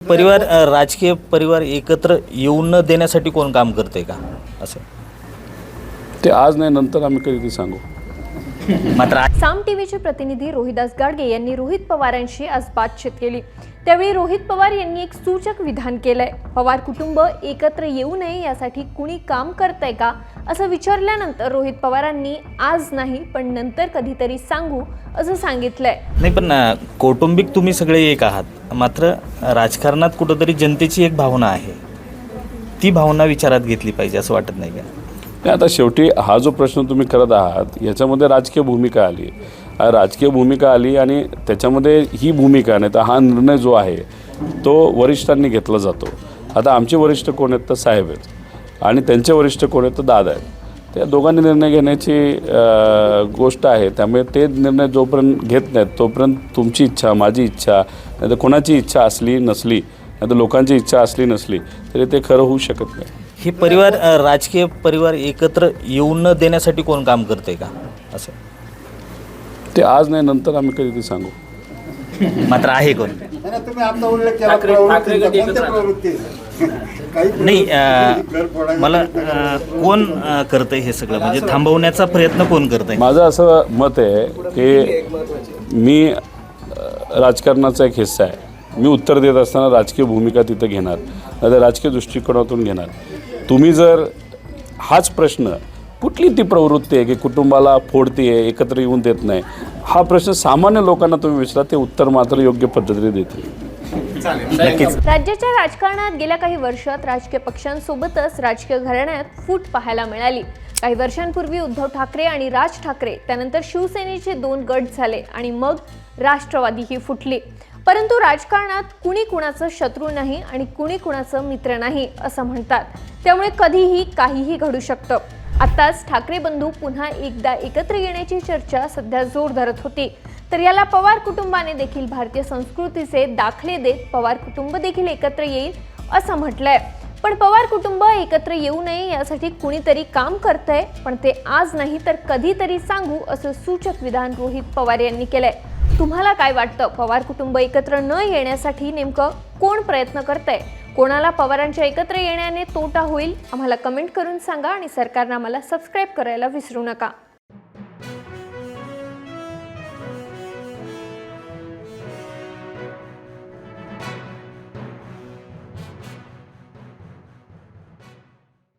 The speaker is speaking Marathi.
राजकीय परिवार एकत्र येऊ न देण्यासाठी कोण काम करते का असं? ते आज नाही, नंतर आम्ही कधी सांगू. मात्र साम टीव्हीचे प्रतिनिधी रोहिदास गाडगे यांनी रोहित पवारांशी आज बातचीत केली. त्यावेळी रोहित पवार यांनी एक सूचक विधान केलंय. पवार कुटुंब एकत्र येऊ नये यासाठी कुणी काम करतंय का असं विचारल्यानंतर रोहित पवारांनी आज नाही पण नंतर कधीतरी सांगू असं सांगितलंय. नाही, पण कौटुंबिक तुम्ही सगळे एक आहात, मात्र राजकारणात कुठेतरी जनतेची एक भावना आहे, ती भावना विचारात घेतली पाहिजे असं वाटत नाही का? आता शेवटी हा जो प्रश्न तुम्ही करत आहात याच्यामध्ये राजकीय भूमिका आली. राजकीय भूमिका आली आणि त्याच्यामध्ये ही भूमिका नाही तर हा निर्णय जो आहे तो वरिष्ठांनी घेतला जातो. आता आमचे वरिष्ठ कोण आहेत तर साहेब आहेत आणि त्यांचे वरिष्ठ कोण आहेत तर दादा आहेत. त्या दोघांनी निर्णय घेण्याची गोष्ट आहे. त्यामुळे ते निर्णय जोपर्यंत घेत नाहीत तोपर्यंत तुमची इच्छा, माझी इच्छा, नाही तर कोणाची इच्छा असली नसली, नाही तर लोकांची इच्छा असली नसली तरी ते खरं होऊ शकत नाही. हे राजकीय परिवार एकत्र येऊ न देण्यासाठी कोण काम करते का असं? ते आज नाही, नंतर आम्ही कधी सांगू. मात्र आहे कोण? नाही, मला कोण करतंय हे सगळं, म्हणजे थांबवण्याचा प्रयत्न कोण करतंय? माझं असं मत आहे की मी राजकारणाचा एक हिस्सा आहे. मी उत्तर देत असताना राजकीय भूमिका तिथं घेणार, नाही तर राजकीय दृष्टिकोनातून घेणार. तुम्ही जर हाच प्रश्न, कुठली ती प्रवृत्ती आहे की कुटुंबाला फोडते आहे, एकत्र येऊन देत नाही, हा प्रश्न सामान्य लोकांना तुम्ही विचारा, ते उत्तर मात्र योग्य पद्धतीने देतील. राज्याच्या राजकारणात गेल्या काही वर्षात राजकीय पक्षांसोबतच राजकीय घराण्यात फूट पाहायला मिळाली. काही वर्षांपूर्वी उद्धव ठाकरे आणि राज ठाकरे, त्यानंतर शिवसेनेचे 2 गट झाले आणि मग राष्ट्रवादी ही फुटली. परंतु राजकारणात कुणी कुणाचं शत्रू नाही आणि कुणी कुणाचं मित्र नाही असं म्हणतात. त्यामुळे कधीही काहीही घडू शकतं. आताच ठाकरे बंधू पुन्हा एकदा एकत्र येण्याची चर्चा सध्या जोर धरत होती. तर याला पवार कुटुंबाने देखील भारतीय संस्कृतीचे दाखले देत पवार कुटुंब देखील एकत्र येईल असं म्हटलंय. पण पवार कुटुंब एकत्र येऊ नये यासाठी कुणीतरी काम करतंय, पण ते आज नाही तर कधीतरी सांगू असं सूचक विधान रोहित पवार यांनी केलंय. तुम्हाला काय वाटतं? पवार कुटुंब एकत्र न येण्यासाठी नेमकं कोण प्रयत्न करतंय? कोणाला पवारांच्या एकत्र येण्याने तोटा होईल? आम्हाला कमेंट करून सांगा आणि सरकारनं आम्हाला सबस्क्राईब करायला विसरू नका.